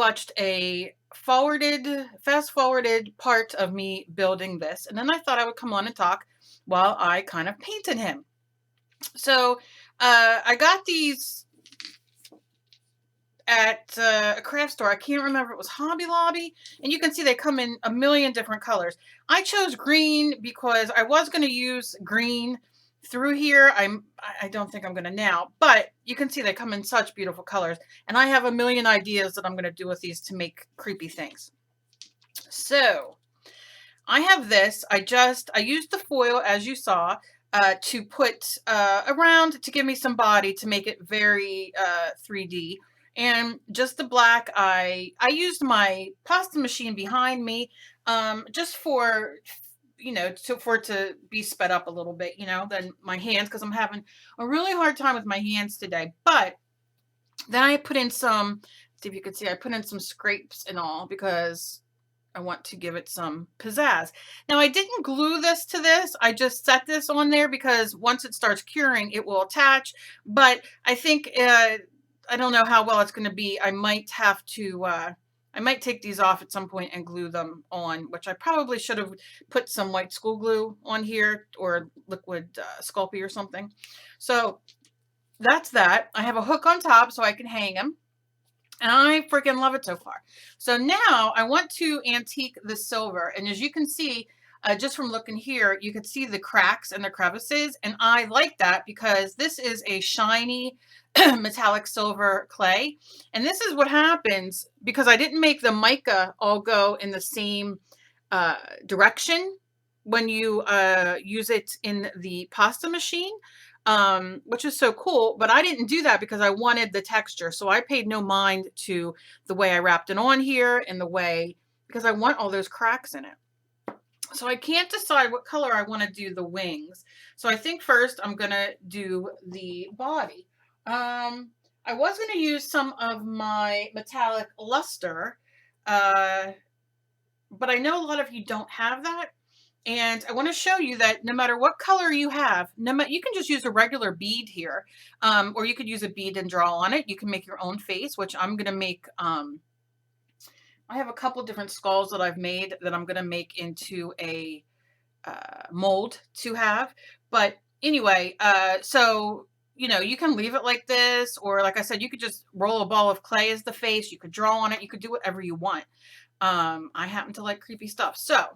watched a fast forwarded part of me building this, and then I thought I would come on and talk while I kind of painted him. So I got these at a craft store. I can't remember, it was Hobby Lobby, and you can see they come in a million different colors. I chose green because I was going to use green through here. I don't think I'm going to now, but you can see they come in such beautiful colors, and I have a million ideas that I'm going to do with these to make creepy things. So I have this. I used the foil, as you saw, to put around to give me some body to make it very 3D. And just the black, I used my pasta machine behind me, just for, for it to be sped up a little bit, than my hands, because I'm having a really hard time with my hands today. But then I put in some, see if you can see, I put in some scrapes and all because I want to give it some pizzazz. Now, I didn't glue this to this. I just set this on there because once it starts curing, it will attach. But I think, I don't know how well it's going to be. I might have to, I might take these off at some point and glue them on, which I probably should have put some white school glue on here or liquid Sculpey or something. So that's that. I have a hook on top so I can hang them. And I freaking love it so far. So now I want to antique the silver. And as you can see, just from looking here, you can see the cracks and the crevices. And I like that because this is a shiny metallic silver clay. And this is what happens because I didn't make the mica all go in the same direction when you use it in the pasta machine. Which is so cool, but I didn't do that because I wanted the texture. So I paid no mind to the way I wrapped it on here and the way, because I want all those cracks in it. So I can't decide what color I want to do the wings. So I think first I'm going to do the body. I was going to use some of my metallic luster, but I know a lot of you don't have that. And I want to show you that no matter what color you have, you can just use a regular bead here, or you could use a bead and draw on it. You can make your own face, which I'm going to make. I have a couple different skulls that I've made that I'm going to make into a mold to have. But anyway, so, you can leave it like this, or like I said, you could just roll a ball of clay as the face. You could draw on it. You could do whatever you want. I happen to like creepy stuff. So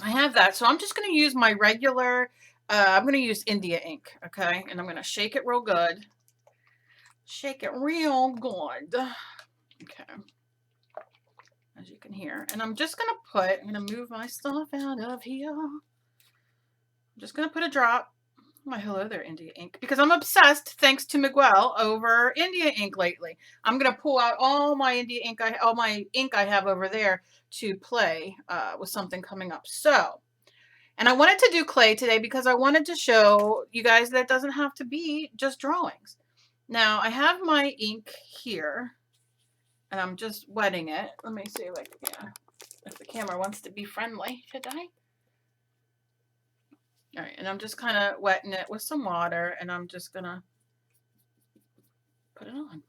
I have that. So I'm just going to use my regular, I'm going to use India ink. Okay. And I'm going to shake it real good. Shake it real good. Okay. As you can hear. And I'm just going to I'm going to move my stuff out of here. I'm just going to put a drop. My hello there, India ink. Because I'm obsessed, thanks to Miguel, over India ink lately. I'm going to pull out all my India ink, all my ink I have over there to play with something coming up. So, and I wanted to do clay today because I wanted to show you guys that it doesn't have to be just drawings. Now, I have my ink here, and I'm just wetting it. Let me see if the camera wants to be friendly. Should I? All right, and I'm just kind of wetting it with some water, and I'm just going to put it on.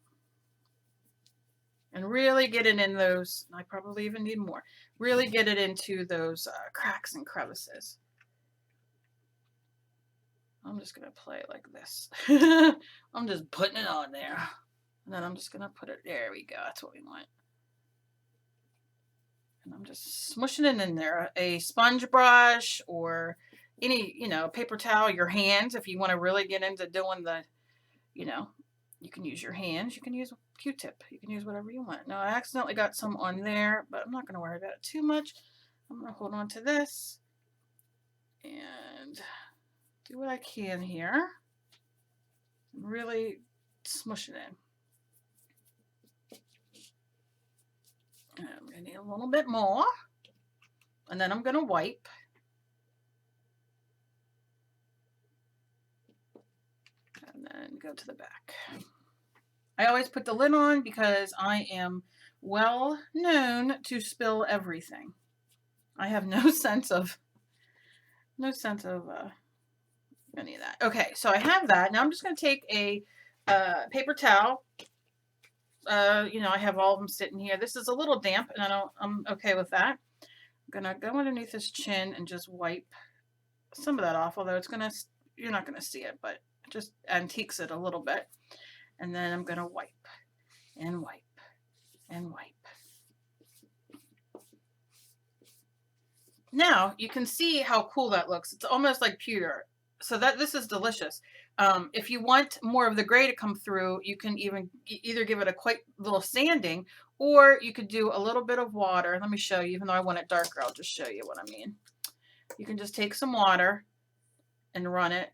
And really get it in those, I probably even need more, really get it into those cracks and crevices. I'm just going to play it like this. I'm just putting it on there. And then I'm just going to put it, there we go, that's what we want. And I'm just smushing it in there. A sponge brush or any, paper towel, your hands, if you want to really get into doing the, you can use your hands, you can use a Q-tip, you can use whatever you want. Now I accidentally got some on there, but I'm not going to worry about it too much. I'm going to hold on to this and do what I can here. Really smush it in. And I'm going to need a little bit more. And then I'm going to wipe. And then go to the back. I always put the lid on because I am well known to spill everything. I have no sense of any of that. Okay, so I have that. Now I'm just going to take a paper towel. you know, I have all of them sitting here. This is a little damp, and I'm okay with that. I'm gonna go underneath his chin and just wipe some of that off, although you're not gonna see it, but it just antiques it a little bit. And then I'm gonna wipe and wipe and wipe. Now you can see how cool that looks. It's almost like pewter. So this is delicious. If you want more of the gray to come through, you can either give it a quite little sanding, or you could do a little bit of water. Let me show you, even though I want it darker, I'll just show you what I mean. You can just take some water and run it,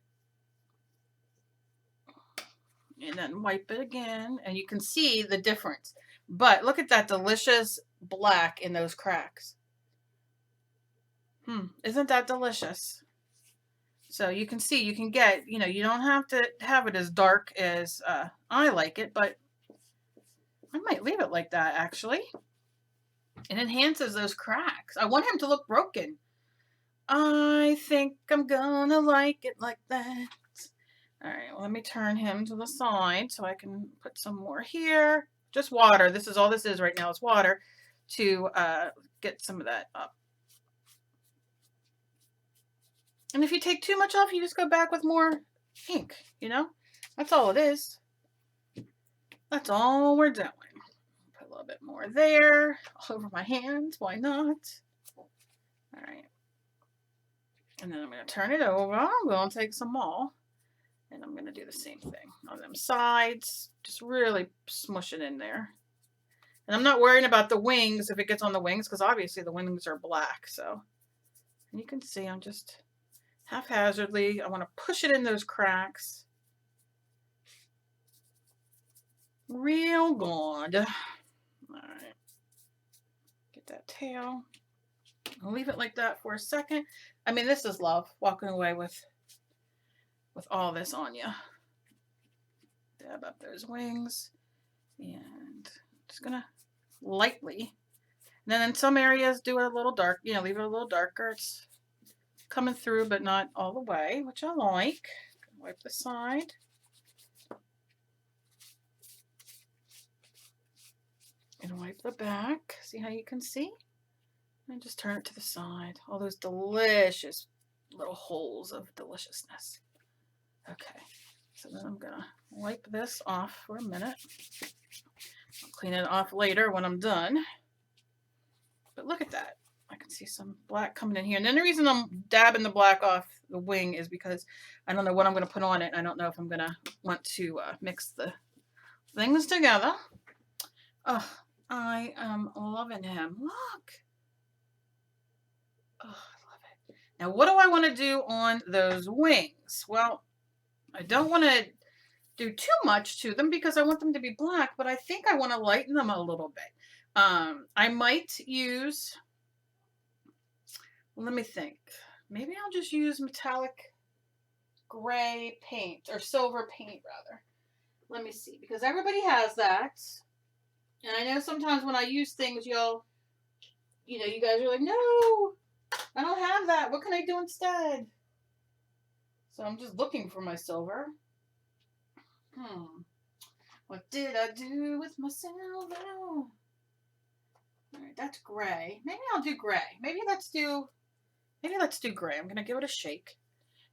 and then wipe it again, and you can see the difference. But look at that delicious black in those cracks. Isn't that delicious? So you can see, you can get, you know, you don't have to have it as dark as I like it, but I might leave it like that, actually. It enhances those cracks. I want him to look broken. I think I'm gonna like it like that. All right, well, let me turn him to the side so I can put some more here. Just water. This is all this is right now, is water to get some of that up. And if you take too much off, you just go back with more ink, you know? That's all it is. That's all we're doing. Put a little bit more there, all over my hands. Why not? All right. And then I'm going to turn it over. I'm going to take some more. And I'm going to do the same thing on them sides. Just really smush it in there. And I'm not worrying about the wings if it gets on the wings, because obviously the wings are black. So, and you can see I'm just haphazardly. I want to push it in those cracks. Real good. All right. Get that tail. I'll leave it like that for a second. I mean, this is love, walking away with all this on you. Dab up those wings. And just gonna lightly. And then in some areas do it a little dark, you know, leave it a little darker. It's coming through, but not all the way, which I like. Wipe the side. And wipe the back. See how you can see? And just turn it to the side. All those delicious little holes of deliciousness. Okay, so then I'm gonna wipe this off for a minute. I'll clean it off later when I'm done. But look at that. I can see some black coming in here. And then the reason I'm dabbing the black off the wing is because I don't know what I'm going to put on it. I don't know if I'm going to want to mix the things together. Oh, I am loving him. Look. Oh, I love it. Now, what do I want to do on those wings? Well, I don't want to do too much to them because I want them to be black, but I think I want to lighten them a little bit. I might use, let me think. Maybe I'll just use metallic gray paint, or silver paint rather. Let me see, because everybody has that. And I know sometimes when I use things, you guys are like, no, I don't have that. What can I do instead? So I'm just looking for my silver. What did I do with my silver? All right, that's gray. Maybe I'll do gray. Maybe let's do gray. I'm gonna give it a shake.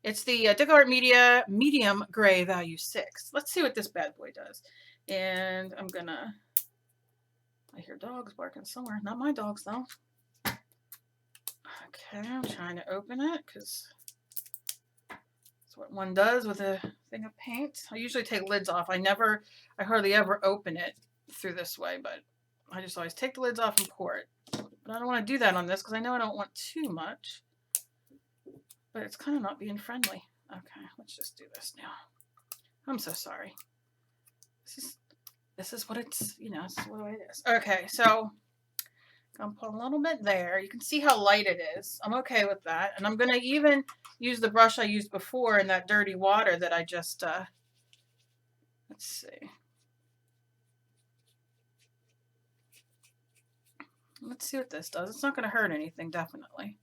It's the DecoArt Media Medium Gray Value 6. Let's see what this bad boy does. And I hear dogs barking somewhere. Not my dogs though. Okay, I'm trying to open it because that's what one does with a thing of paint. I usually take lids off. I hardly ever open it through this way, but I just always take the lids off and pour it. But I don't want to do that on this because I know I don't want too much. But it's kind of not being friendly. Okay, let's just do this now. I'm so sorry. This is what it's, this is what it is. Okay, so I'm gonna put a little bit there. You can see how light it is. I'm okay with that. And I'm gonna even use the brush I used before in that dirty water that I just, let's see. Let's see what this does. It's not gonna hurt anything, definitely.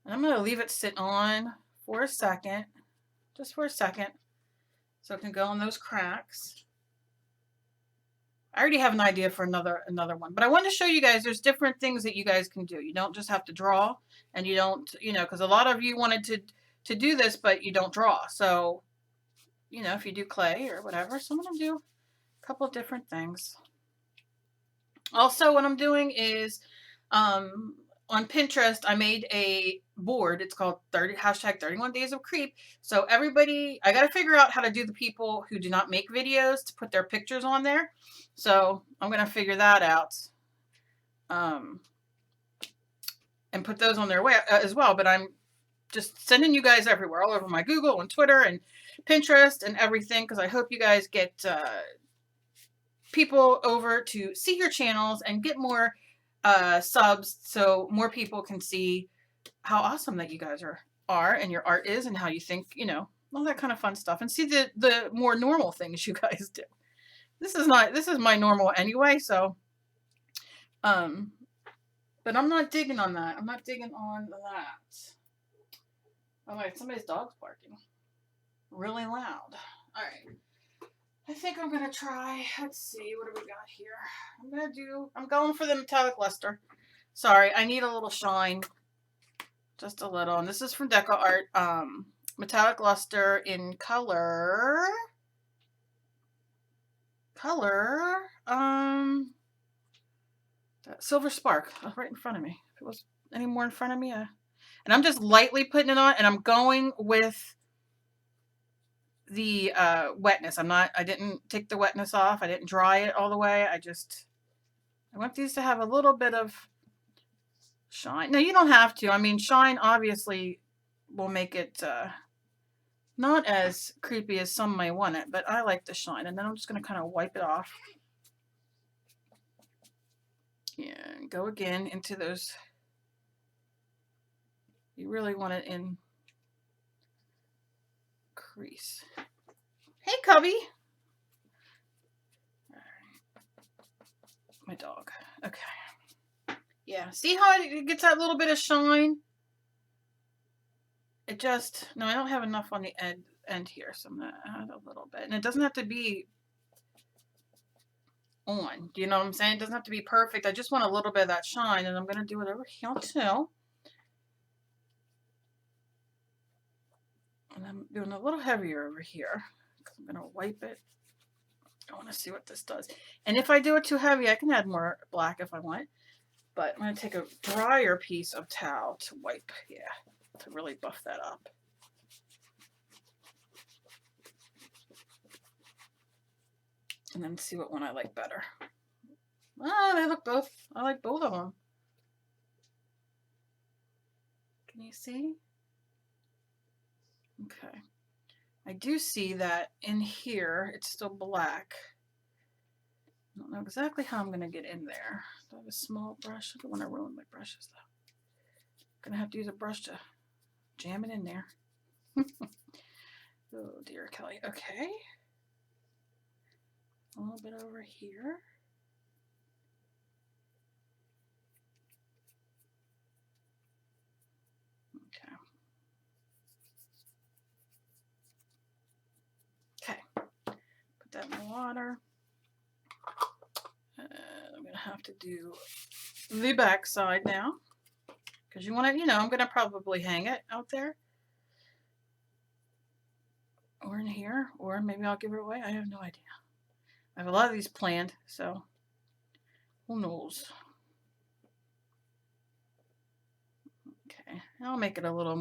And I'm going to leave it sit on for a second, just for a second, so it can go in those cracks. I already have an idea for another one, but I wanted to show you guys there's different things that you guys can do. You don't just have to draw, and you don't, you know, because a lot of you wanted to do this, but you don't draw. So, you know, if you do clay or whatever, so I'm gonna do a couple of different things. Also, what I'm doing is on Pinterest, I made a board. It's called #31 Days of Creep. So everybody, I got to figure out how to do the people who do not make videos to put their pictures on there. So I'm going to figure that out and put those on their way as well. But I'm just sending you guys everywhere, all over my Google and Twitter and Pinterest and everything, because I hope you guys get people over to see your channels and get more subs, so more people can see how awesome that you guys are and your art is, and how you think, you know, all that kind of fun stuff, and see the more normal things you guys do. This is my normal anyway, so but I'm not digging on that. I'm not digging on that. Oh wait, somebody's dog's barking really loud. All right. I think I'm going to try, let's see, what do we got here? I'm going for the metallic luster. Sorry, I need a little shine. Just a little. And this is from Deca Art. Metallic luster in color. Silver Spark. Oh, right in front of me. If it was any more in front of me. And I'm just lightly putting it on, and I'm going with the wetness. I didn't take the wetness off. I didn't dry it all the way. I want these to have a little bit of shine. No, you don't have to. I mean, shine obviously will make it not as creepy as some may want it, but I like the shine. And then I'm just going to kind of wipe it off. Yeah, and go again into those. You really want it in crease. Hey, Cubby. My dog. Okay. Yeah. See how it gets that little bit of shine? It just, no, I don't have enough on the end here, so I'm going to add a little bit. And it doesn't have to be on. Do you know what I'm saying? It doesn't have to be perfect. I just want a little bit of that shine, and I'm going to do it over here too. And I'm doing a little heavier over here because I'm going to wipe it. I want to see what this does. And if I do it too heavy, I can add more black if I want. But I'm going to take a drier piece of towel to wipe, to really buff that up. And then see what one I like better. Ah, they look both. I like both of them. Can you see? Okay. I do see that in here it's still black. I don't know exactly how I'm going to get in there. Do I have a small brush? I don't want to ruin my brushes though. I'm going to have to use a brush to jam it in there. Oh dear, Kelly. Okay. A little bit over here. Okay. Okay. Put that in the water. I'm going to have to do the back side now. Because you want to, you know, I'm going to probably hang it out there. Or in here. Or maybe I'll give it away. I have no idea. I have a lot of these planned, so who knows. Okay, I'll make it a little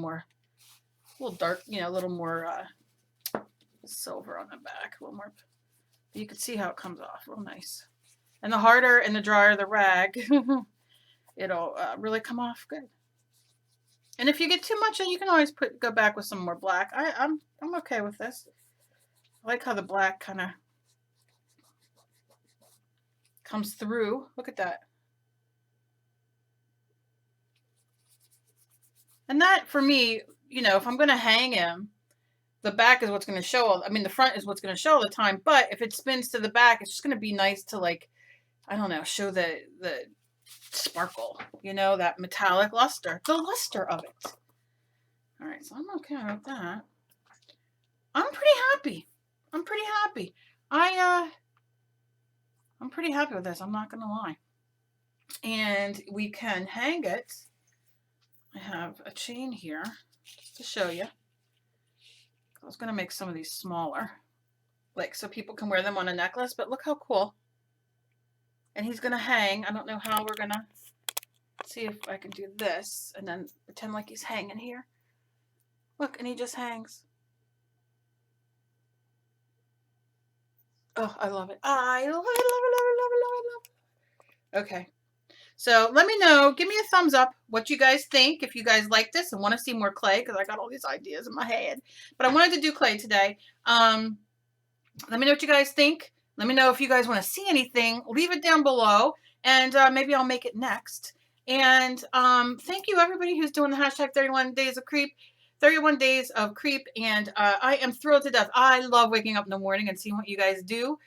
dark, you know, a little more silver on the back, a little more. You can see how it comes off, real nice. And the harder and the drier the rag, it'll really come off good. And if you get too much, you can always go back with some more black. I'm okay with this. I like how the black kind of comes through. Look at that. And that, for me, you know, if I'm going to hang him, the back is what's going to show. I mean, the front is what's going to show all the time. But if it spins to the back, it's just going to be nice to, like, I don't know, show the sparkle, you know, that metallic luster, the luster of it. All right, so I'm okay with that. I'm pretty happy. I'm pretty happy. I'm pretty happy with this. I'm not going to lie. And we can hang it. I have a chain here just to show you. I was going to make some of these smaller, like so people can wear them on a necklace, but look how cool. And he's going to hang. I don't know how we're going to see if I can do this and then pretend like he's hanging here. Look, and he just hangs. Oh, I love it. I love it, love it, love it, love it, love it, love it. Okay. So let me know. Give me a thumbs up what you guys think. If you guys like this and want to see more clay, because I got all these ideas in my head. But I wanted to do clay today. Let me know what you guys think. Let me know if you guys want to see anything. Leave it down below. And maybe I'll make it next. And thank you, everybody who's doing the hashtag 31 Days of Creep. 31 Days of Creep, and I am thrilled to death. I love waking up in the morning and seeing what you guys do,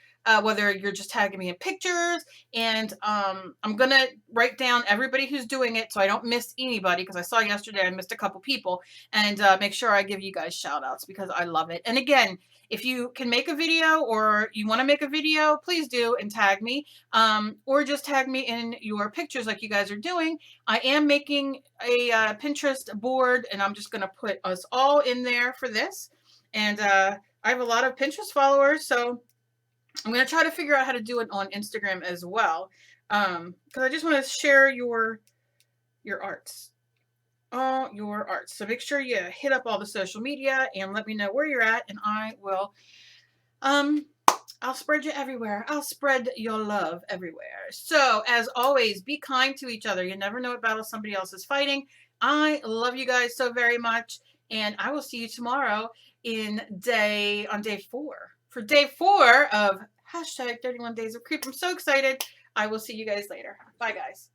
whether you're just tagging me in pictures, and I'm going to write down everybody who's doing it so I don't miss anybody, because I saw yesterday I missed a couple people, and make sure I give you guys shout outs because I love it. And again, if you can make a video or you want to make a video, please do and tag me, or just tag me in your pictures like you guys are doing. I am making a Pinterest board, and I'm just going to put us all in there for this. And I have a lot of Pinterest followers, so I'm going to try to figure out how to do it on Instagram as well, because I just want to share your arts. All your arts. So make sure you hit up all the social media and let me know where you're at, and I will I'll spread you everywhere. I'll spread your love everywhere. So as always, be kind to each other. You never know what battle somebody else is fighting. I love you guys so very much, and I will see you tomorrow on day 4 for day 4 of hashtag 31 Days of Creep. I'm so excited. I will see you guys later. Bye, guys.